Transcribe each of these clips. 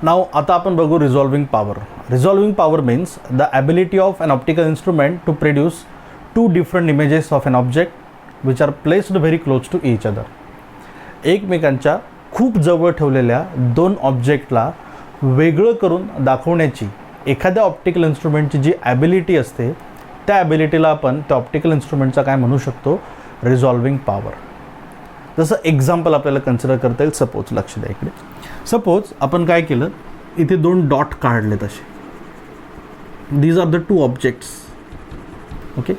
नाव आता आपण बघू resolving power. Resolving power means the ability of an optical instrument to produce two different images of an object which are placed very close to each other. एकमेकांच्या खूप जवळ ठेवलेल्या दोन ऑब्जेक्टला वेगळं करून दाखवण्याची एखाद्या ऑप्टिकल इन्स्ट्रुमेंटची जी ॲबिलिटी असते त्या ॲबिलिटीला आपण त्या ऑप्टिकल इन्स्ट्रुमेंटचा काय म्हणू शकतो, रिझॉल्विंग पॉवर. जसं एक्झाम्पल आपल्याला कन्सिडर करता येईल. सपोज लक्ष द्या इकडे. सपोज आपण काय केलं, इथे दोन डॉट काढलेत असे. These are the two objects. Okay.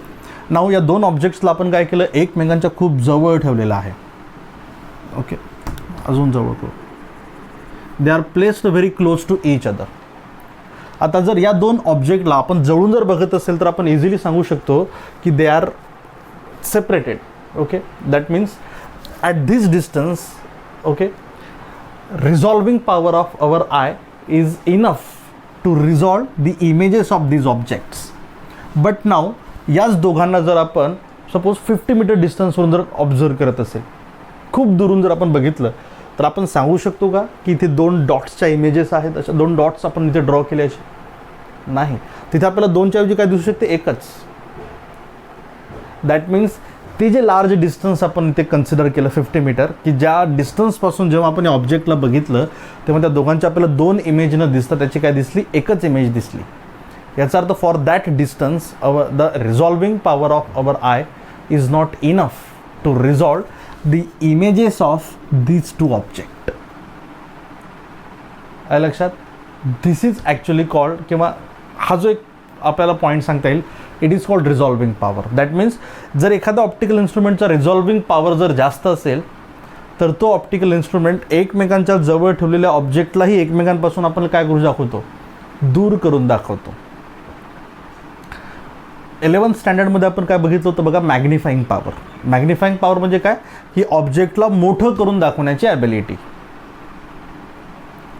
नाव या दोन ऑब्जेक्ट्सला आपण काय केलं, एकमेकांच्या खूप जवळ ठेवलेलं आहे. ओके, अजून जवळ करू. They are placed very close to each other. आता जर या दोन ऑब्जेक्टला आपण जवळून जर बघत असेल तर आपण इझिली सांगू शकतो की they are separated. Okay, that means at this distance, okay, resolving power of our eye is enough to resolve the images of these objects. But now याच दोघांना जर आपण सपोज 50 मीटर डिस्टन्सवरून जर ऑब्झर्व करत असेल, खूप दुरून जर आपण बघितलं तर आपण सांगू शकतो का की इथे दोन डॉट्सच्या इमेजेस आहेत, अशा दोन डॉट्स आपण इथे ड्रॉ केले असे? नाही. तिथे आपल्याला दोनच्या ऐवजी काय दिसू शकते, एकच. दॅट मीन्स ते जे लार्ज डिस्टन्स आपण इथे कन्सिडर केलं 50 मीटर, की ज्या डिस्टन्सपासून जेव्हा आपण या ऑब्जेक्टला बघितलं तेव्हा त्या दोघांच्या आपल्याला दोन इमेज न दिसता त्याची काय दिसली, एकच इमेज दिसली. याचा अर्थ for that distance the resolving power of our eye is not enough to resolve the images of these two object. आहे लक्षात? दिस इज ॲक्च्युली कॉल्ड, किंवा हा जो एक आपल्याला पॉईंट सांगता येईल, it is called resolving power. That means जर एखाद्या ऑप्टिकल इन्स्ट्रुमेंटचा रिझॉल्विंग पॉवर जर जास्त असेल तर तो ऑप्टिकल इन्स्ट्रुमेंट एकमेकांच्या जवळ ठेवलेल्या ऑब्जेक्टलाही एकमेकांपासून आपण काय करू दाखवतो, दूर करून दाखवतो. 11th स्टँडर्डमध्ये आपण काय बघितलं होतं बघा, मॅग्निफाईंग पॉवर. मॅग्निफाईंग पॉवर म्हणजे काय, ही ऑब्जेक्टला मोठं करून दाखवण्याची ॲबिलिटी.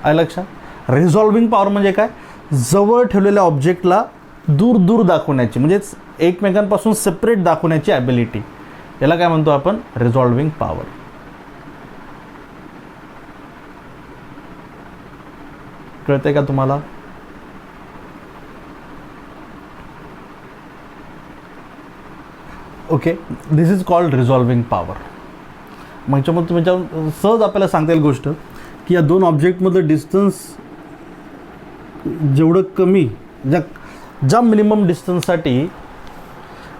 आहे लक्षात? रिझॉल्विंग पॉवर म्हणजे काय, जवळ ठेवलेल्या ऑब्जेक्टला दूर दूर दाखवण्याची, म्हणजेच एकमेकांपासून सेपरेट दाखवण्याची ॲबिलिटी. याला काय म्हणतो आपण, रिझॉल्विंग पॉवर. कळतंय का तुम्हाला? Okay, this is called resolving power. मग तुम्ही सहज आपल्याला सांगता येईल गोष्ट की या दोन ऑब्जेक्टमधलं डिस्टन्स जेवढं कमी, ज्या मिनिमम डिस्टन्ससाठी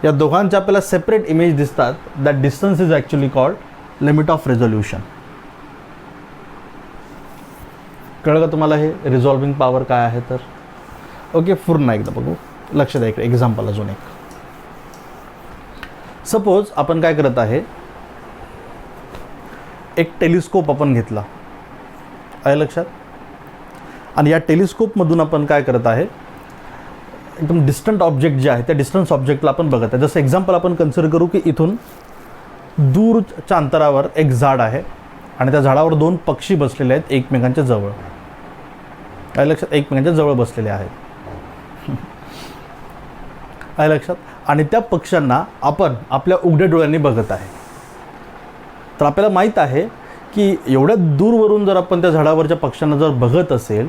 या दोघांच्या आपल्याला सेपरेट इमेज दिसतात, that distance is actually called limit of resolution. कळलं का तुम्हाला हे रिझॉल्विंग पॉवर काय आहे तर? ओके, पूर्ण एकदा बघू. लक्ष द्या इकडे. एक्झाम्पल अजून एक. सपोज आपण काय करत आहे, एक टेलिस्कोप आपण घेतला. आहे लक्षात? आणि या टेलिस्कोपमधून आपण काय करत आहे, एकदम डिस्टंट ऑब्जेक्ट जे आहे त्या डिस्टन्स ऑब्जेक्टला आपण बघत आहे. जसं एक्झाम्पल आपण कन्सिडर करू की इथून दूरच्या अंतरावर एक झाड आहे आणि त्या झाडावर दोन पक्षी बसलेले आहेत एकमेकांच्या जवळ. आहे लक्षात? एकमेकांच्या जवळ बसलेले आहेत. आहे लक्षात? आणि त्या पक्ष्यांना आपण आपल्या उघड्या डोळ्यांनी बघत आहे. तर आपल्याला माहीत आहे की एवढ्या दूरवरून जर आपण त्या झाडावरच्या पक्ष्यांना जर बघत असेल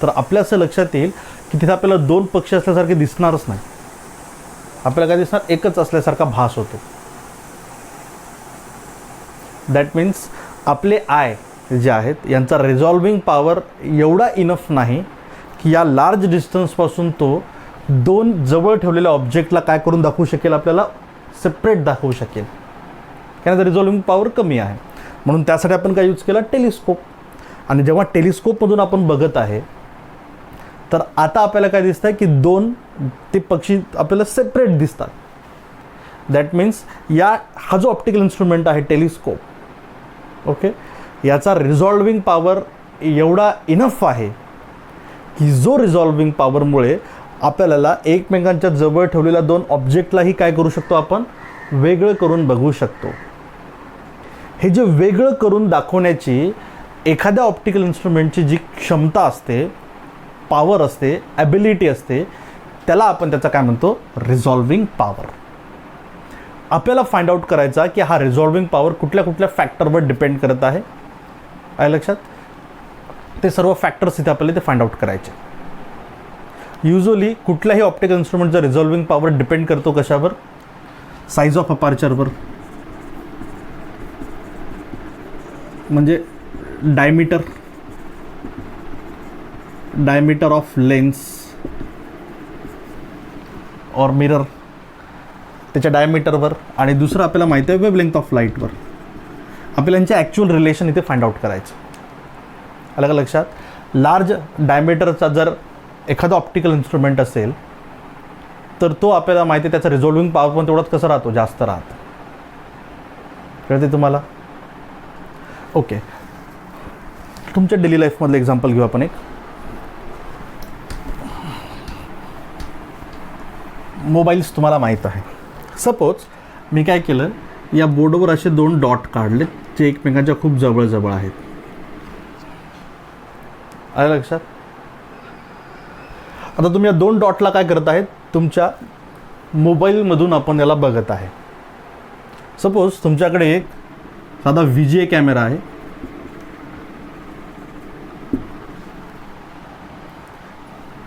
तर आपल्या असं लक्षात येईल की तिथे आपल्याला दोन पक्षी असल्यासारखे दिसणारच नाही. आपल्याला काय दिसणार, एकच असल्यासारखा भास होतो. दॅट मीन्स आपले आय जे आहेत यांचा रिझॉल्विंग पॉवर एवढा इनफ नाही की या लार्ज डिस्टन्सपासून तो दोन जवळ ठेवलेल्या ऑब्जेक्टला काय करून दाखवू शकेल, आपल्याला सेपरेट दाखवू शकेल. कारण रिझॉल्विंग पॉवर कमी आहे. म्हणून त्यासाठी आपण काय यूज केला, टेलिस्कोप. आणि जेव्हा टेलिस्कोपमधून आपण बघत आहे तर आता आपल्याला काय दिसतं की दोन ते पक्षी आपल्याला सेपरेट दिसतात. दॅट मीन्स हा जो ऑप्टिकल इन्स्ट्रुमेंट आहे टेलिस्कोप, ओके, याचा रिझॉल्विंग पॉवर एवढा इनफ आहे की जो रिझॉल्विंग पॉवरमुळे आपल्याला एकमेकांच्या जवळ ठेवलेल्या दोन ऑब्जेक्टलाही काय करू शकतो, आपण वेगळं करून बघू शकतो. हे जे वेगळं करून दाखवण्याची एखाद्या ऑप्टिकल इन्स्ट्रुमेंटची जी क्षमता असते, पॉवर असते, ॲबिलिटी असते, त्याला आपण त्याचा काय म्हणतो, रिझॉल्विंग पॉवर. आपल्याला फाइंड आउट करायचा की हा रिझॉल्विंग पॉवर कुठल्या कुठल्या फॅक्टरवर डिपेंड करत आहे. आहे लक्षात? ते सर्व फॅक्टर्स इथे आपल्याला ते फाइंड आउट करायचे. युजली कुठल्याही ऑप्टिकल इन्स्ट्रुमेंटचा रिझॉल्विंग पॉवर डिपेंड करतो कशावर? साईज ऑफ अपार्चरवर, म्हणजे डायमीटर ऑफ लेन्स और मिरर, त्याच्या डायमीटरवर, आणि दुसरं आपल्याला माहिती आहे वेवलेंथ ऑफ लाईटवर. आपल्याला यांचे ॲक्च्युअल रिलेशन इथे फाइंड आउट करायचं. अलग लक्षात. लार्ज डायमीटरचा जर एखादा ऑप्टिकल इन्स्ट्रुमेंट असेल तर तो आपल्याला माहिती आहे त्याचा रिझॉल्विंग पॉवर पण तेवढाच कसं राहतो? जास्त राहतो. कळते तुम्हाला? ओके, तुमच्या डेली लाईफमधलं एक्झाम्पल घेऊ आपण एक. मोबाईल्स तुम्हाला माहीत आहे. सपोज मी काय केलं, या बोर्डवर असे 2 डॉट काढले जे एकमेकांच्या खूप जवळ आहेत. आलं लक्षात? आता तुम्ही या 2 डॉटला काय करत आहेत? तुमच्या मोबाईलमधून आपण याला बघत आहे. सपोज तुमच्याकडे एक साधा VGA कॅमेरा आहे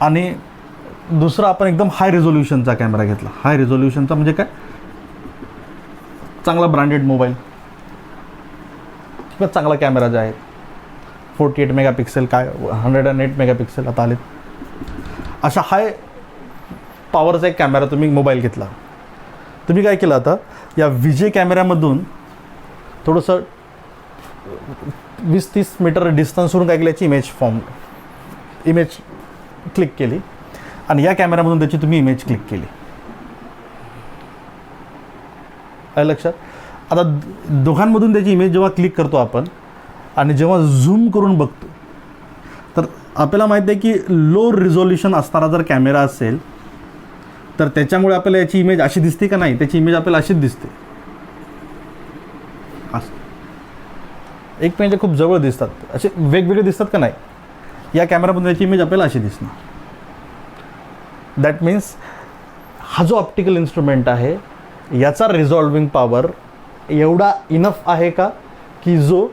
आणि दुसरा आपण एकदम हाय रिझोल्युशनचा कॅमेरा घेतला. हाय रिझोल्युशनचा म्हणजे काय? चांगला ब्रँडेड मोबाईल किंवा चांगला कॅमेरा जे आहे 48 मेगापिक्सेल, काय 108 मेगापिक्सेल आता आलेत, अशा हाय पॉवरचा एक कॅमेरा तुम्ही मोबाईल घेतला. तुम्ही काय केलं, आता या VGA कॅमेऱ्यामधून थोडंसं 20-30 मीटर डिस्टन्सवरून काय केलं, याची इमेज क्लिक केली आणि या कॅमेऱ्यामधून त्याची तुम्ही इमेज क्लिक केली. आहे लक्षात? आता दोघांमधून त्याची इमेज जेव्हा क्लिक करतो आपण आणि जेव्हा झूम करून बघतो तर आपल्याला माहिती आहे की लो रिझोल्युशन असणारा जर कॅमेरा असेल तर त्याच्यामुळे आपल्याला याची इमेज अशी दिसते का नाही? त्याची इमेज आपल्याला अशीच दिसते. एक म्हणजे खूप जवळ दिसतात, असे वेगवेगळे दिसतात का नाही? या कॅमेरामधून याची इमेज आपल्याला अशी दिसणार. दॅट मीन्स हा जो ऑप्टिकल इन्स्ट्रुमेंट आहे याचा रिझॉल्विंग पॉवर एवढा इनफ आहे का की जो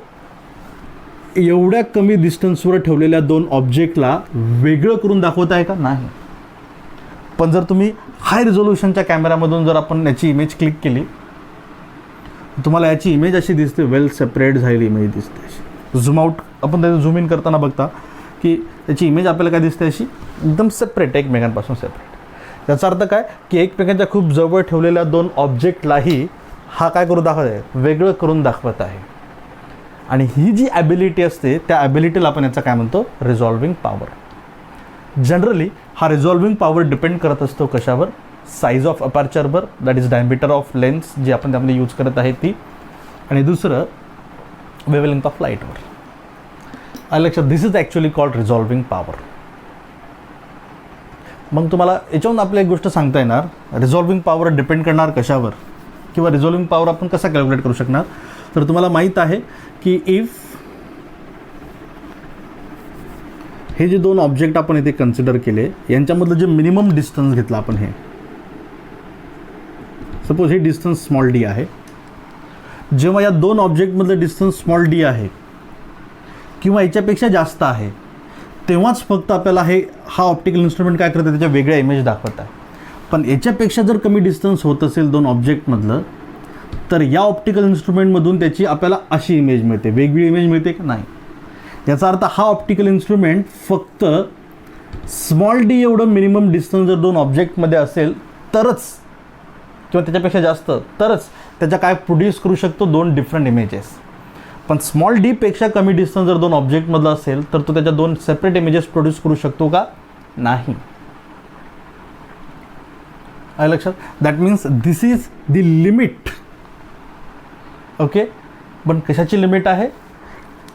एवढ्या कमी डिस्टन्सवर ठेवलेल्या 2 ऑब्जेक्टला वेगळं करून दाखवत आहे का? नाही. पण जर तुम्ही हाय रिझोल्युशनच्या कॅमेरामधून जर आपण याची इमेज क्लिक केली, तुम्हाला याची इमेज अशी दिसते, वेल सेपरेट झालेली इमेज दिसते. अशी झूम आउट आपण त्याचं झूम इन करताना बघता की त्याची इमेज आपल्याला काय दिसते, अशी एकदम सेपरेट, एकमेकांपासून सेपरेट. याचा अर्थ काय की एकमेकांच्या खूप जवळ ठेवलेल्या 2 ऑब्जेक्टलाही हा काय करून दाखवत आहे? वेगळं करून दाखवत आहे. आणि ही जी ॲबिलिटी असते त्या ॲबिलिटीला आपण याचा काय म्हणतो? रिझॉल्विंग पॉवर. जनरली हा रिझॉल्विंग पॉवर डिपेंड करत असतो कशावर? साईज ऑफ अपार्चरवर, that is diameter of lens जी आपण त्यामध्ये यूज करत आहे ती, आणि दुसरं वेवलेंथ ऑफ लाईटवर. आलं लक्षात? This is actually called resolving power. मग तुम्हाला याच्यावरून आपल्याला एक गोष्ट सांगता येणार, रिझॉल्विंग पॉवर डिपेंड करणार कशावर किंवा रिझॉल्विंग पॉवर आपण कसा कॅल्क्युलेट करू शकणार? तर तुम्हाला माहीत आहे की इफ हे जे 2 ऑब्जेक्ट आपण इथे कन्सिडर केले यांच्यामधलं जे मिनिमम डिस्टन्स घेतला आपण, हे सपोज हे डिस्टन्स स्मॉल d आहे. जेव्हा या 2 ऑब्जेक्टमधलं डिस्टन्स स्मॉल d आहे किंवा याच्यापेक्षा जास्त आहे तेव्हाच फक्त आपल्याला हा ऑप्टिकल इन्स्ट्रुमेंट काय करतं? त्याच्या वेगळ्या इमेज दाखवत आहे. पण याच्यापेक्षा जर कमी डिस्टन्स होत असेल 2 ऑब्जेक्टमधलं तर या ऑप्टिकल इन्स्ट्रुमेंटमधून त्याची आपल्याला अशी इमेज मिळते, वेगळी इमेज मिळते का? नाही. याचा अर्थ हा ऑप्टिकल इन्स्ट्रुमेंट फक्त स्मॉल d एवढं मिनिमम डिस्टन्स जर 2 ऑब्जेक्टमध्ये असेल तरच किंवा त्याच्यापेक्षा जास्त तरच त्याच्या काय प्रोड्यूस करू शकतो? 2 डिफरंट इमेजेस. पण स्मॉल d पेक्षा कमी डिस्टन्स जर 2 ऑब्जेक्टमधला असेल तर तो त्याच्या 2 सेपरेट इमेजेस प्रोड्यूस करू शकतो का? नाही. आलं लक्षात? That means this is the limit. Okay, पण कशाची लिमिट आहे?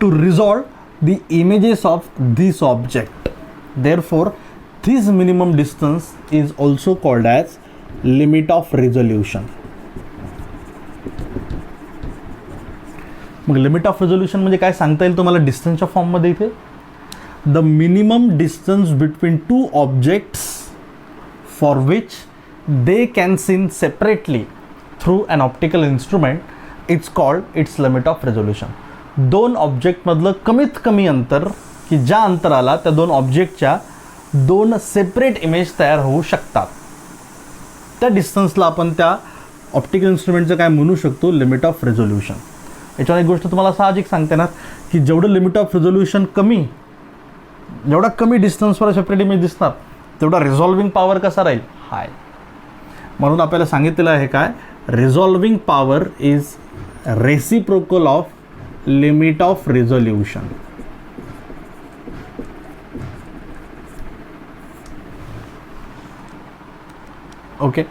To resolve the images of this object. Therefore this minimum distance is also called as limit of resolution. मग लिमिट ऑफ रिझोल्युशन म्हणजे काय सांगता येईल तुम्हाला डिस्टन्सच्या फॉर्ममध्ये? इथे the minimum distance between 2 objects for which they can seen separately through an optical instrument, it's called its limit of resolution. 2 ऑब्जेक्टमधलं कमीत कमी अंतर की ज्या अंतराला त्या दोन ऑब्जेक्टच्या दोन सेपरेट इमेज तयार होऊ शकतात, त्या डिस्टन्सला आपण त्या ऑप्टिकल इन्स्ट्रुमेंटचं काय म्हणू शकतो, लिमिट ऑफ रेझोल्युशन. याच्यावर एक गोष्ट तुम्हाला साहजिक सांगते ना की जेवढं लिमिट ऑफ रेझोल्युशन कमी, जेवढा कमी डिस्टन्सवर सेपरेट इमेज दिसणार तेवढा रिझॉल्विंग पॉवर कसा राहील, हाय. म्हणून आपल्याला सांगितलेलं आहे काय, resolving power is reciprocal of limit of resolution. Okay,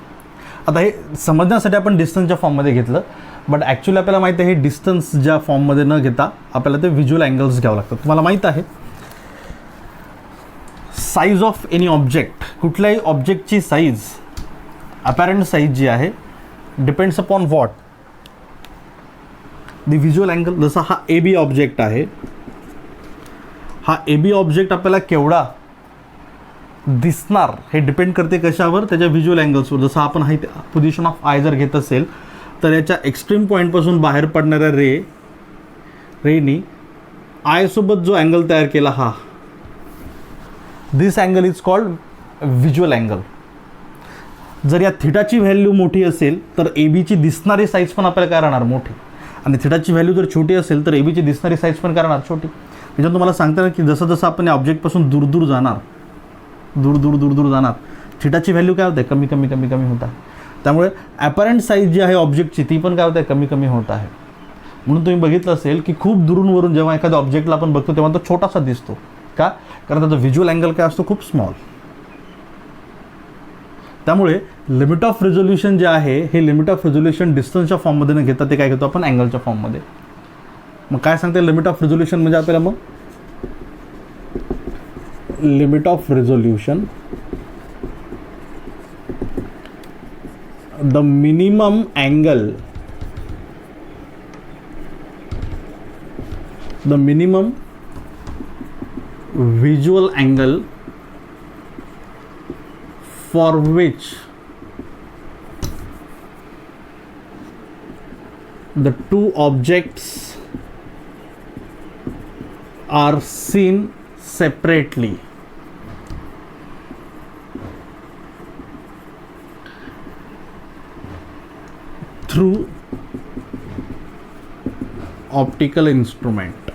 आता हे समजण्यासाठी आपण डिस्टन्सच्या फॉर्ममध्ये घेतलं, बट ॲक्च्युली आपल्याला माहिती आहे हे डिस्टन्स ज्या फॉर्ममध्ये न घेता आपल्याला ते व्हिज्युअल अँगल्स घ्यावं लागतात. तुम्हाला माहीत आहे साईज ऑफ एनी ऑब्जेक्ट, कुठल्याही ऑब्जेक्टची साईज, अपॅरंट साईज जी आहे depends upon what, the visual angle. जसा हा ए बी ऑब्जेक्ट आहे, हा ए बी ऑब्जेक्ट आपल्याला केवढा दिसणार हे डिपेंड करते कशावर, त्याच्या व्हिज्युअल अँगल्सवर. जसं आपण हा पोझिशन ऑफ आय जर घेत असेल तर याच्या एक्स्ट्रीम पॉईंटपासून बाहेर पडणाऱ्या रेनी आयसोबत जो अँगल तयार केला, हा this angle is called visual angle. जर या थिटाची व्हॅल्यू मोठी असेल तर ए बीची दिसणारी साईज पण आपल्याला काय राहणार, मोठी. आणि थिटाची व्हॅल्यू जर छोटी असेल तर ए बीची दिसणारी साईज पण काय राहणार, छोटी. त्याच्यात तुम्हाला सांगता की जसं जसं आपण या ऑब्जेक्टपासून दूर दूर जाणार, थिटाची व्हॅल्यू काय होते, कमी कमी कमी कमी होत आहे. त्यामुळे ॲपरंट साईज जी आहे ऑब्जेक्टची ती पण काय होते, कमी कमी होत आहे. म्हणून तुम्ही बघितलं असेल की खूप दुरूनवरून जेव्हा एखाद्या ऑब्जेक्टला आपण बघतो तेव्हा तो छोटासा दिसतो. का, कारण त्याचा व्हिज्युअल अँगल काय असतो, खूप स्मॉल. त्यामुळे लिमिट ऑफ रेझोल्युशन जे आहे हे लिमिट ऑफ रेझोल्युशन डिस्टन्सच्या फॉर्ममध्ये न घेता ते काय घेतो आपण, अँगलच्या फॉर्ममध्ये. मग काय सांगते लिमिट ऑफ रेझोल्युशन म्हणजे आपल्याला, मग limit of resolution, the minimum angle, the minimum visual angle for which the two objects are seen separately. Through optical instrument.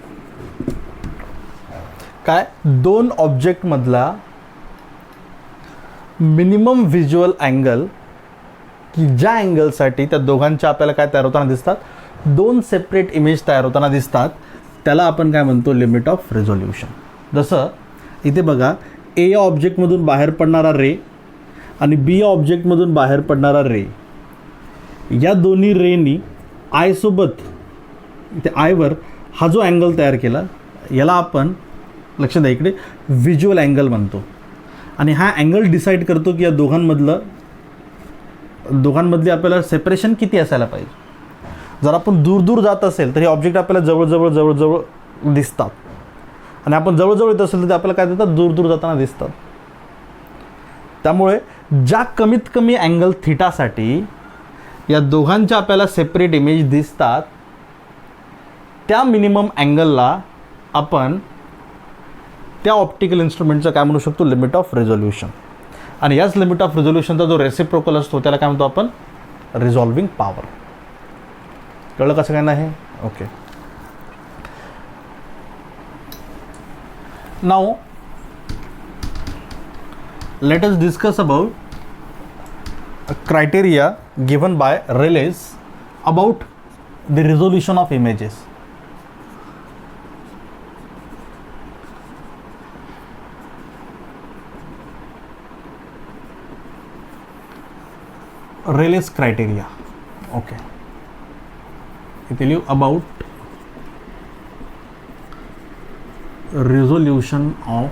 काय, दोन ऑब्जेक्ट मधला मिनिमम व्हिज्युअल अँगल, की ज्या अँगलसाठी त्या दोघांच्या आपल्याला काय तयार होताना दिसतात, दोन सेपरेट इमेज तयार होताना दिसतात, त्याला आपण काय म्हणतो, लिमिट ऑफ रेझोल्युशन. जसं इथे बघा, ए या ऑब्जेक्टमधून बाहेर पडणारा रे आणि बी या ऑब्जेक्टमधून बाहेर पडणारा रे, या दोन्ही रेनी आयसोबत इथे आयवर हा जो अँगल तयार केला याला आपण, लक्ष द्या इकडे, व्हिज्युअल अँगल म्हणतो. आणि हा अँगल डिसाईड करतो की या दोघांमधली आपल्याला सेपरेशन किती असायला पाहिजे. जर आपण दूर दूर जात असेल तर हे ऑब्जेक्ट आपल्याला जवळजवळ जवळजवळ दिसतात, आणि आपण जवळजवळ येत असेल तर ते आपल्याला काय देतात, दूर दूर जाताना दिसतात. त्यामुळे ज्या कमीत कमी अँगल थिटासाठी या दोघांच्या आपल्याला सेपरेट इमेज दिसतात, त्या मिनिमम अँगलला आपण त्या ऑप्टिकल इन्स्ट्रुमेंटचं काय म्हणू शकतो, लिमिट ऑफ रेझोल्युशन. आणि याच लिमिट ऑफ रेझोल्युशनचा जो रेसिप्रोकल असतो त्याला काय म्हणतो आपण, रिझॉल्विंग पॉवर. कळलं कसं काय नाही, okay. Now let us discuss about criteria given by Rayleigh's about the resolution of images. Rayleigh's criteria, okay. I tell you about resolution of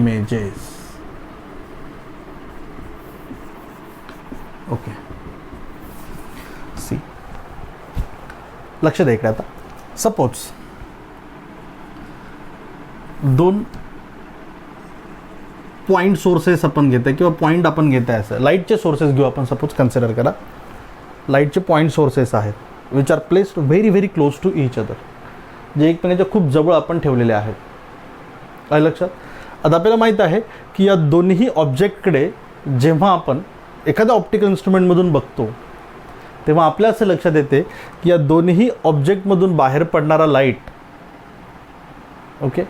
images. Okay, see, लक्ष द्या इकडे. आता सपोज दोन पॉइंट सोर्सेस आपण घेत आहे किंवा पॉइंट आपण घेत आहे, असं लाईटचे सोर्सेस घेऊ आपण. सपोज कन्सिडर करा लाईटचे पॉइंट सोर्सेस आहेत which are placed very very close to each other. जे एकमेकांच्या खूप जवळ आपण ठेवलेले आहेत. काय लक्षात? आता आपल्याला माहीत आहे की या दोन्ही ऑब्जेक्टकडे जेव्हा आपण एखाद्या ऑप्टिकल इन्स्ट्रुमेंटमधून बघतो तेव्हा आपल्या असं लक्षात येते की या दोन्ही ऑब्जेक्टमधून बाहेर पडणारा लाईट, ओके,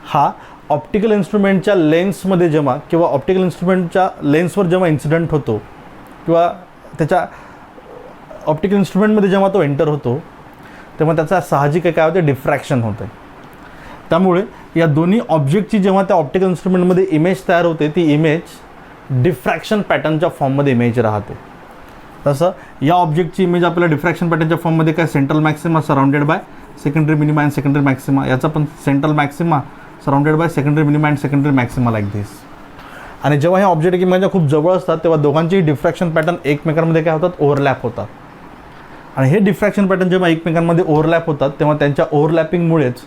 हा ऑप्टिकल इन्स्ट्रुमेंटच्या लेन्समध्ये जेव्हा किंवा ऑप्टिकल इन्स्ट्रुमेंटच्या लेन्सवर जेव्हा इन्सिडेंट होतो किंवा त्याच्या ऑप्टिकल इन्स्ट्रुमेंटमध्ये जेव्हा तो एंटर होतो तेव्हा त्याचा साहजिक काय होते, डिफ्रॅक्शन होतं. त्यामुळे या दोन्ही ऑब्जेक्टची जेव्हा त्या ऑप्टिकल इन्स्ट्रुमेंटमध्ये इमेज तयार होते ती इमेज डिफ्रॅक्शन पॅटर्नच्या फॉर्ममध्ये इमेज राहते. तसं या ऑब्जेक्टची इमेज आपल्याला डिफ्रॅक्शन पॅटर्नच्या फॉर्ममध्ये काय, central maxima surrounded by secondary minima and secondary maxima, याचा पण central maxima surrounded by secondary minima and secondary maxima like this. आणि जेव्हा हे ऑब्जेक्ट एकमेकांच्या खूप जवळ असतात तेव्हा दोघांची डिफ्रॅक्शन पॅटर्न एकमेकांमध्ये काय होतात, ओव्हरलॅप होतात. आणि हे डिफ्रॅक्शन पॅटर्न जेव्हा एकमेकांमध्ये ओव्हरलॅप होतात तेव्हा त्यांच्या ओव्हरलॅपिंगमुळेच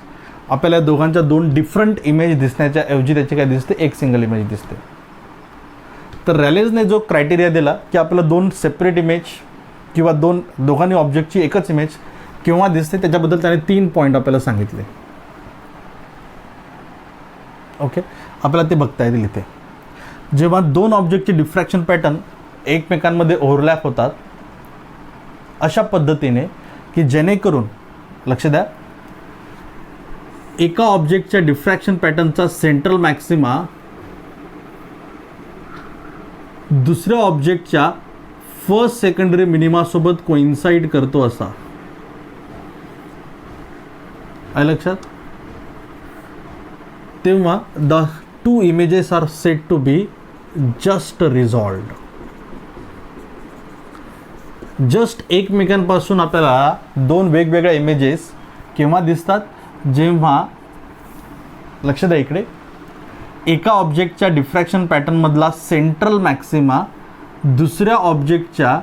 आपल्याला दोघांच्या दोन डिफरंट इमेज दिसण्याच्या ऐवजी त्याची काय दिसते, एक सिंगल इमेज दिसते. तर रॅलेजने जो क्रायटेरिया दिला की आपल्याला दोन सेपरेट इमेज किंवा दोघांनी ऑब्जेक्टची एकच इमेज केव्हा दिसते त्याच्याबद्दल त्याने 3 पॉईंट आपल्याला सांगितले. ओके, आपल्याला ते बघता येतील इथे. जेव्हा दोन ऑब्जेक्टचे डिफ्रॅक्शन पॅटर्न एकमेकांमध्ये ओव्हरलॅप होतात अशा पद्धतीने की जेणेकरून, लक्ष द्या, एका ऑब्जेक्टच्या डिफ्रॅक्शन पॅटर्नचा सेंट्रल मॅक्सिमा दुसऱ्या ऑब्जेक्टच्या फर्स्ट सेकंडरी मिनिमासोबत कोइन्साइड करतो असा. आहे लक्षात? तेव्हा the two images are set to be just resolved. Just एकमेकांपासून आपल्याला दोन वेगवेगळ्या इमेजेस केव्हा दिसतात, जेव्हा, लक्ष द्या इकडे, एका ऑब्जेक्टच्या डिफ्रॅक्शन पॅटर्नमधला सेंट्रल मॅक्सिमा दुसऱ्या ऑब्जेक्टच्या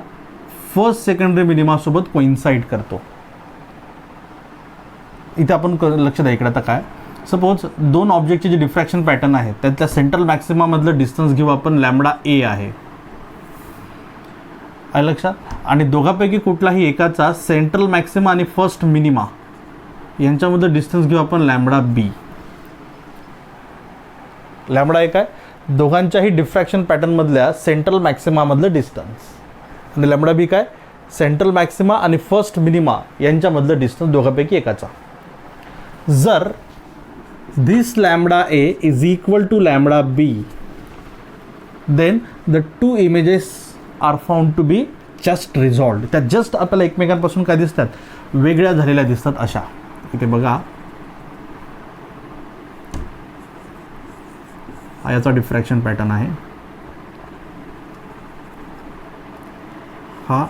फर्स्ट सेकंडरी मिनिमासोबत कोइन्साइड करतो. इथे आपण लक्ष द्या इकडे. आता काय, सपोज दोन ऑब्जेक्टचे जे डिफ्रॅक्शन पॅटर्न आहेत त्यातल्या सेंट्रल मॅक्सिमामधलं डिस्टन्स घेऊ आपण लॅम्बडा ए आहे. आहे लक्षात? आणि दोघांपैकी कुठलाही एकाचा सेंट्रल मॅक्सिमा आणि फर्स्ट मिनिमा यांच्यामधलं डिस्टन्स घेऊ आपण लॅम्बडा बी. लॅम्बडा एक आहे दोघांच्याही डिफ्रॅक्शन पॅटर्नमधल्या सेंट्रल मॅक्सिमामधलं डिस्टन्स, आणि लॅम्बडा बी काय, सेंट्रल मॅक्सिमा आणि फर्स्ट मिनिमा यांच्यामधलं डिस्टन्स दोघांपैकी एकाचा. जर this lambda a is equal to lambda b, then the two images are found to be just resolved. त्या जस्ट आपल्याला एकमेकांपासून काय दिसतात, वेगळ्या झालेल्या दिसतात अशा. इथे बघा, हा याचा डिफ्रॅक्शन पॅटर्न आहे, हा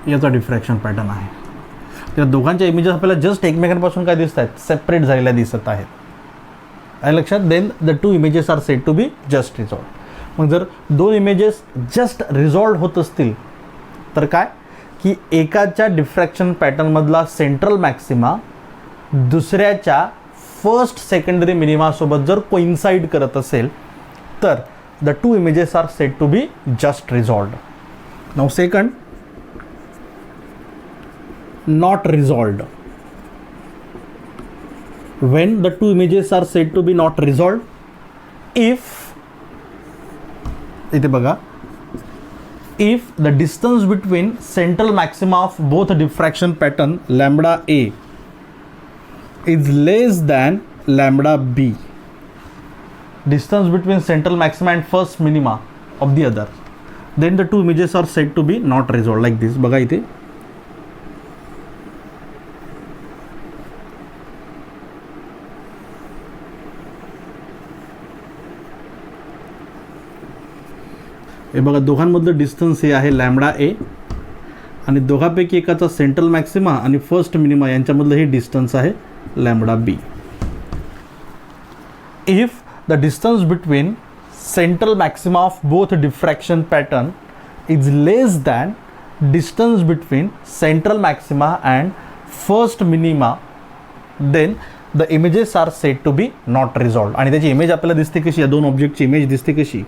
याचा डिफ्रॅक्शन पॅटर्न आहे. त्या दोघांच्या इमेजेस आपल्याला जस्ट एकमेकांपासून काय दिसत आहेत, सेपरेट झालेल्या दिसत आहेत. आहे लक्षात? Then the two images are set to be just resolved. मग जर दोन इमेजेस जस्ट रिझॉल्व्ड होत असतील तर काय, की एकाच्या डिफ्रॅक्शन पॅटर्नमधला सेंट्रल मॅक्सिमा दुसऱ्याच्या फर्स्ट सेकंडरी मिनिमासोबत जर कोइन्साइड करत असेल तर the two images are set to be just resolved. Now second, not resolved. When the two images are said to be not resolved, if, इथे बघा, if the distance between central maxima of both diffraction pattern lambda a is less than lambda b, distance between central maxima and first minima of the other, then the two images are said to be not resolved, like this. बघा इथे हे बघा, दोघांमधलं distance हे आहे lambda ए, आणि दोघांपैकी एकाचा central maxima आणि फर्स्ट मिनिमा यांच्यामधलं हे डिस्टन्स आहे lambda b. If the distance between central maxima of both diffraction pattern is less than distance between central maxima and first minima, then the images are set to be not resolved. आणि त्याची image आपल्याला दिसते कशी, या दोन ऑब्जेक्टची image दिसते कशी,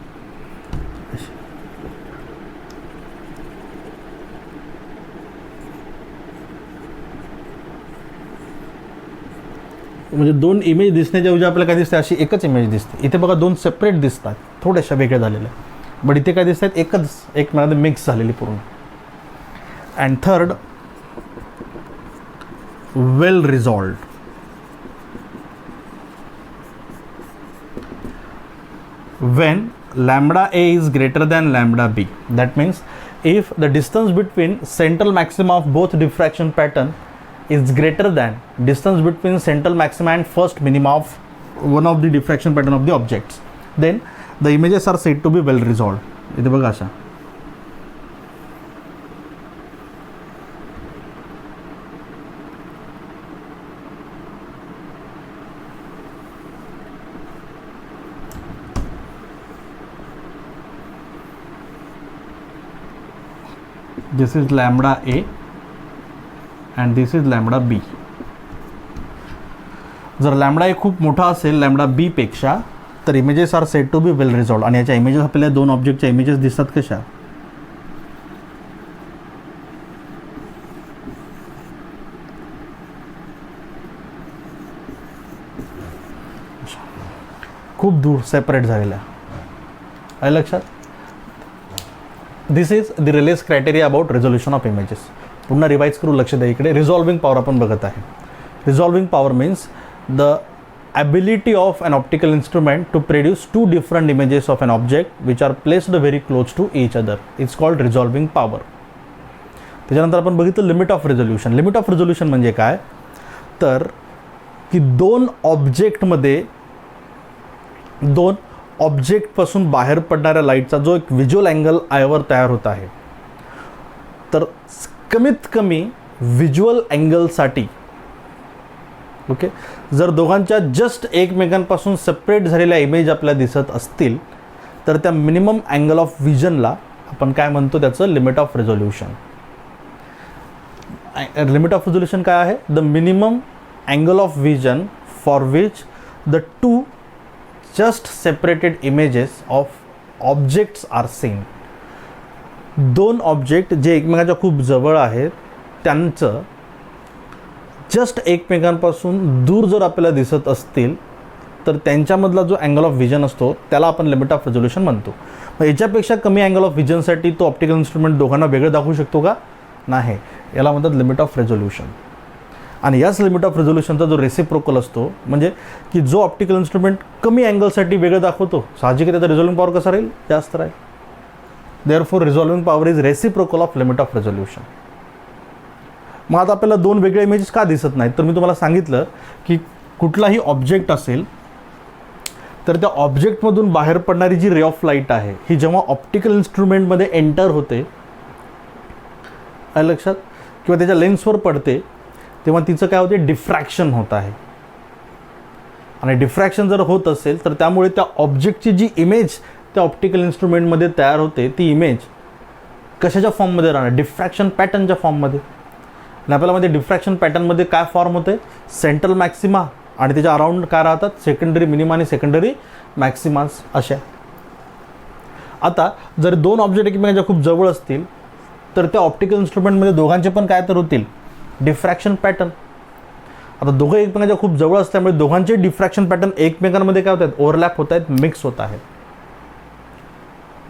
म्हणजे दोन इमेज दिसण्याच्या ऐवजी आपल्याला काय दिसते, अशी एकच इमेज दिसते. इथे बघा दोन सेपरेट दिसतात, थोड्याशा वेगळ्या झालेल्या, बट इथे काय दिसतात, एकच एकमेकांमध्ये मिक्स झालेली पूर्ण. And third, well resolved. when lambda a is greater than lambda b, that means if the distance between central maxima of both diffraction pattern is greater than distance between central maxima and first minima of one of the diffraction pattern of the objects, then the images are said to be well resolved. इथे बघा अशा. This is lambda a and this is lambda b. जर lambda a खूप मोठा असेल lambda b पेक्षा, तर images are said to be well resolved. आणि याच्या इमेजेस आपल्याला दोन ऑब्जेक्टच्या इमेजेस दिसतात कशा, खूप दूर सेपरेट झालेल्या. आहे लक्षात. This is the Rayleigh's criteria about resolution of images. पुन्हा रिवाइज करू, लक्ष द्या इकडे. रिझॉल्विंग पॉवर आपण बघत आहे. Resolving power means the ability of an optical instrument to produce two different images of an object which are placed very close to each other. It's called resolving power. त्याच्यानंतर आपण बघितलं limit of resolution. Limit of resolution म्हणजे काय, तर की दोन ऑब्जेक्टपासून बाहेर पडणाऱ्या लाईटचा जो एक व्हिज्युअल अँगल आयवर तयार होत आहे, तर कमीत कमी व्हिज्युअल अँगलसाठी ओके, जर दोघांच्या जस्ट एकमेकांपासून सेपरेट झालेल्या इमेज आपल्याला दिसत असतील, तर त्या मिनिमम अँगल ऑफ व्हिजनला आपण काय म्हणतो, त्याचं limit of resolution. Limit of resolution काय आहे, the minimum angle of vision for which the two just separated images of objects are seen. दोन ऑब्जेक्ट जे एकमेकांच्या खूप जवळ आहेत त्यांचं जस्ट एकमेकांपासून दूर जर आपल्याला दिसत असतील, तर त्यांच्यामधला जो अँगल ऑफ व्हिजन असतो त्याला आपण लिमिट ऑफ रेझोल्युशन म्हणतो. मग याच्यापेक्षा कमी अँगल ऑफ व्हिजनसाठी तो ऑप्टिकल इन्स्ट्रुमेंट दोघांना वेगळं दाखवू शकतो का, नाही. याला म्हणतात लिमिट ऑफ रेझोल्युशन. आणि याच लिमिट ऑफ रेझोल्युशनचा जो रेसिप्रोकल असतो, म्हणजे की जो ऑप्टिकल इन्स्ट्रुमेंट कमी अँगलसाठी वेगळं दाखवतो, साहजिक त्याचा रिझॉल्विंग पॉवर कसा राहील, जास्त राहील. Therefore resolving power is reciprocal of limit of resolution. मग आता आपल्याला दोन वेगळे इमेजेस का दिसत नाहीत, तर मी तुम्हाला सांगितलं की कुठलाही ऑब्जेक्ट असेल तर त्या ऑब्जेक्टमधून बाहेर पडणारी जी रे ऑफ लाईट आहे, ही जेव्हा ऑप्टिकल इन्स्ट्रुमेंटमध्ये एंटर होते, लक्षात, किंवा त्याच्या लेन्सवर पडते, तेव्हा तिचं काय होते, डिफ्रॅक्शन होत आहे. आणि डिफ्रॅक्शन जर होत असेल तर त्यामुळे त्या ऑब्जेक्टची जी इमेज त्या ऑप्टिकल इन्स्ट्रुमेंटमध्ये तयार होते, ती इमेज कशाच्या फॉर्ममध्ये राहणार, डिफ्रॅक्शन पॅटर्नच्या फॉर्ममध्ये. आणि आपल्याला माहिती डिफ्रॅक्शन पॅटर्नमध्ये काय फॉर्म होते, सेंट्रल मॅक्सिमा आणि त्याच्या अराउंड काय राहतात, सेकंडरी मिनिमा आणि सेकंडरी मॅक्सिमास अशा. आता जर दोन ऑब्जेक्ट एकमेकांच्या खूप जवळ असतील, तर त्या ऑप्टिकल इन्स्ट्रुमेंटमध्ये दोघांचे पण काय तर होतील, डिफ्रॅक्शन पॅटर्न. आता दोघं एकमेकांच्या खूप जवळ असल्यामुळे दोघांचे डिफ्रॅक्शन पॅटर्न एकमेकांमध्ये काय होत आहेत, ओव्हरलॅप होत आहेत, मिक्स होत आहेत.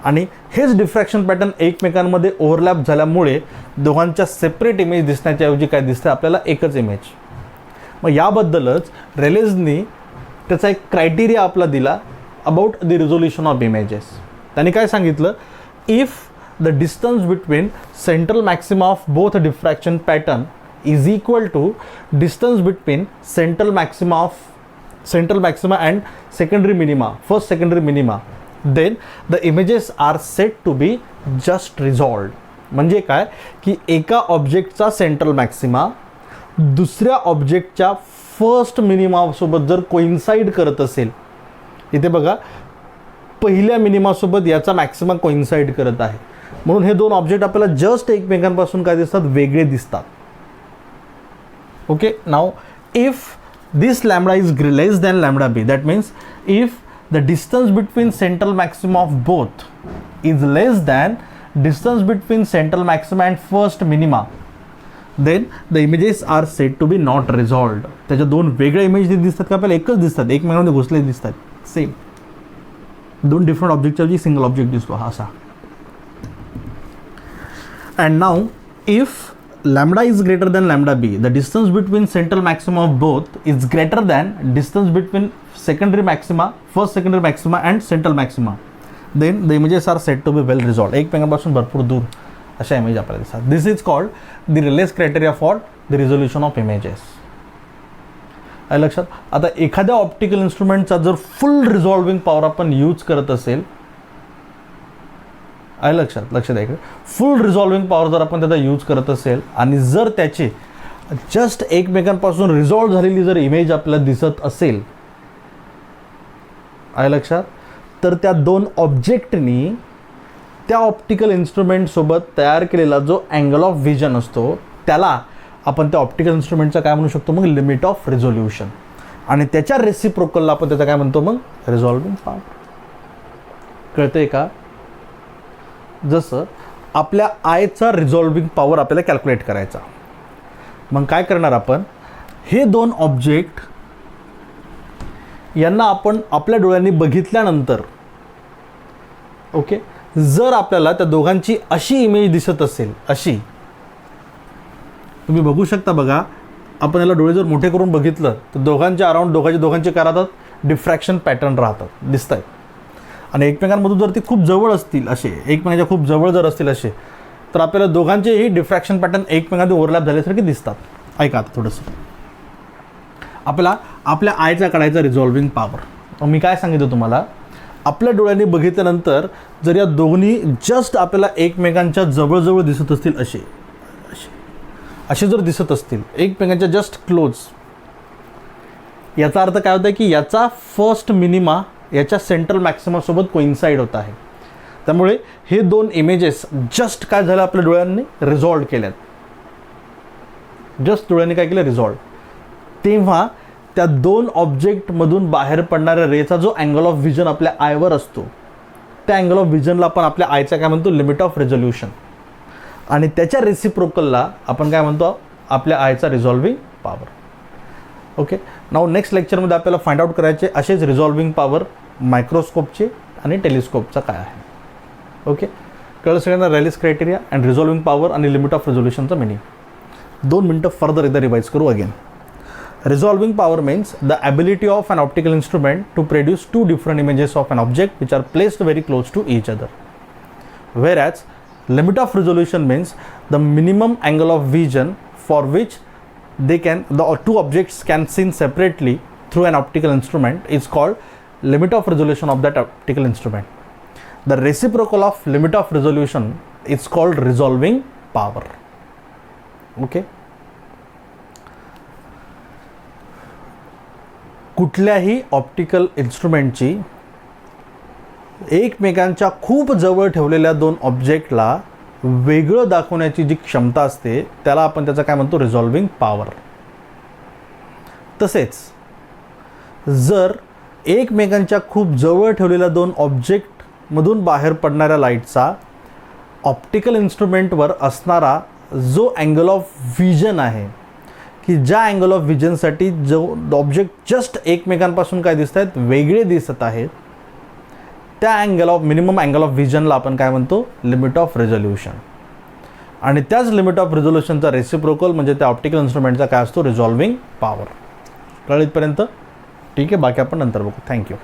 आणि हेच डिफ्रॅक्शन पॅटर्न एकमेकांमध्ये ओव्हरलॅप झाल्यामुळे दोघांच्या सेपरेट इमेज दिसण्याच्या काय दिसतं आपल्याला, एकच इमेज. मग याबद्दलच रेलेजनी त्याचा एक क्रायटेरिया आपला दिला about the resolution of images. त्यांनी काय सांगितलं, if the distance between central maxima of both diffraction pattern is equal to distance between central maxima and secondary minima, first secondary minima, then the images are set to be just resolved. म्हणजे काय की एका ऑब्जेक्टचा central maxima दुसऱ्या ऑब्जेक्टच्या first मिनिमासोबत जर coincide करत असेल, इथे बघा पहिल्या मिनिमासोबत याचा मॅक्सिमा कोइन्साइड करत आहे, म्हणून हे दोन ऑब्जेक्ट आपल्याला जस्ट एकमेकांपासून काय दिसतात, वेगळे दिसतात. Okay, now if this lambda is less than lambda B, that means if the distance between central maxima of both is less than distance between central maxima and first minima, then the images are said to be not resolved. त्याच्या दोन वेगळ्या image दिसतात का आपल्याला एकच दिसतात, एकमेकांमध्ये घुसले दिसतात सेम. दोन डिफरंट ऑब्जेक्टच्या ऐवजी सिंगल ऑब्जेक्ट दिसतो हा असा. And now if lambda is greater than lambda b, the distance between central maxima of both is greater than distance between secondary maxima, first secondary maxima and central maxima, then the images are said to be well resolved. एकमेकांपासून भरपूर दूर अशा image आपल्याला दिसतात. This is called the Rayleigh's criteria for the resolution of images. आहे लक्षात. आता एखाद्या ऑप्टिकल इन्स्ट्रुमेंटचा जर फुल रिझॉल्विंग पॉवर आपण यूज करत असेल, आहे लक्षात आहे इकडे, फुल रिझॉल्विंग पॉवर जर आपण त्याचा यूज करत असेल आणि जर त्याची जस्ट एकमेकांपासून रिझॉल्व झालेली जर इमेज आपल्याला दिसत असेल, आहे लक्षात, तर त्या दोन ऑब्जेक्टनी त्या ऑप्टिकल इन्स्ट्रुमेंटसोबत तयार केलेला जो अँगल ऑफ व्हिजन असतो त्याला आपण त्या ऑप्टिकल इन्स्ट्रुमेंटचा काय म्हणू शकतो मग लिमिट ऑफ रिझोल्युशन. आणि त्याच्या रेसिप्रोकलला आपण त्याचा काय म्हणतो मग रिझॉल्विंग पॉवर. कळतंय का. जसं आपल्या आयचा रिझॉल्विंग पॉवर आपल्याला कॅल्क्युलेट करायचा, मग काय करणार आपण, हे दोन ऑब्जेक्ट यांना आपण आपल्या डोळ्यांनी बघितल्यानंतर, ओके, जर आपल्याला त्या दोघांची अशी इमेज दिसत असेल, अशी तुम्ही बघू शकता बघा, आपण याला डोळे जर मोठे करून बघितलं तर दोघांच्या अराउंड दोघांचे काय राहतात, डिफ्रॅक्शन पॅटर्न राहतात, दिसत आहेत. आणि एकमेकांमधून जर ते खूप जवळ असतील, असे एकमेकांच्या खूप जवळ जर असतील असे, तर आपल्याला दोघांचेही डिफ्रॅक्शन पॅटर्न एकमेकांमध्ये ओव्हरलॅप झाल्यासारखे दिसतात. ऐका आता थोडंसं, आपल्याला आपल्या आयचा काढायचा रिझॉल्विंग पॉवर. मी काय सांगितलं तुम्हाला, आपल्या डोळ्यांनी बघितल्यानंतर जर या दोन्ही जस्ट आपल्याला एकमेकांच्या जवळजवळ दिसत असतील, असे जर दिसत असतील एकमेकांच्या जस्ट क्लोज, याचा अर्थ काय होता की याचा फर्स्ट मिनिमा याच्या सेंट्रल मॅक्सिमासोबत कोइन्साइड होत आहे. त्यामुळे हे दोन इमेजेस जस्ट काय झालं, आपल्या डोळ्यांनी रिझॉल्व केल्यात, जस्ट डोळ्यांनी काय केलं, रिझॉल्व. तेव्हा त्या दोन ऑब्जेक्टमधून बाहेर पडणाऱ्या रेचा जो अँगल ऑफ व्हिजन आपल्या आयवर असतो, त्या अँगल ऑफ व्हिजनला आपण आपल्या आयचा काय म्हणतो लिमिट ऑफ रिझोल्युशन. आणि त्याच्या रेसिप्रोकलला आपण काय म्हणतो आपल्या आयचा रिझॉल्विंग पॉवर. ओके, नाऊ नेक्स्ट लेक्चरमध्ये आपल्याला फाइंड आउट करायचे असेच रिझॉल्विंग पॉवर मायक्रोस्कोपचे आणि टेलिस्कोपचा काय आहे. ओके, कळलं सगळ्यांना रेलेस क्रायटेरिया अँड रिझॉल्विंग पॉवर आणि लिमिट ऑफ रिझोल्युशनचा मिनिंग. 2 मिनटं फर्दर एकदा रिवाइज करू again. Resolving power means the ability of an optical instrument to produce two different images of an object which are placed very close to each other. Whereas limit of resolution means the minimum angle of vision for which the two objects can seen separately through an optical instrument is called limit of resolution of that optical instrument. The reciprocal of limit of resolution is called resolving power. Okay. कुठल्याही optical इन्स्ट्रुमेंटची एकमेकांच्या खूप जवळ ठेवलेल्या दोन ऑब्जेक्टला वेगळं दाखवण्याची जी क्षमता असते त्याला आपण त्याचा काय म्हणतो रिझॉल्विंग पॉवर. तसेच जर एकमेकांच्या खूप जवळ ठेवलेल्या दोन ऑब्जेक्टमधून बाहेर पडणाऱ्या लाईटचा ऑप्टिकल इन्स्ट्रुमेंटवर असणारा जो अँगल ऑफ व्हिजन आहे की ज्या अँगल ऑफ व्हिजनसाठी जो ऑब्जेक्ट जस्ट एकमेकांपासून काय दिसत आहेत वेगळे दिसत आहेत त्या मिनिमम अँगल ऑफ व्हिजनला आपण काय म्हणतो लिमिट ऑफ रिझोल्युशन. आणि त्याच लिमिट ऑफ रिझोल्युशनचा रेसिप्रोकल म्हणजे त्या ऑप्टिकल इन्स्ट्रुमेंटचा काय असतो रिझॉल्विंग पॉवर. कळलं इथपर्यंत? ठीक आहे, बाकी आपण नंतर बघू. थँक्यू.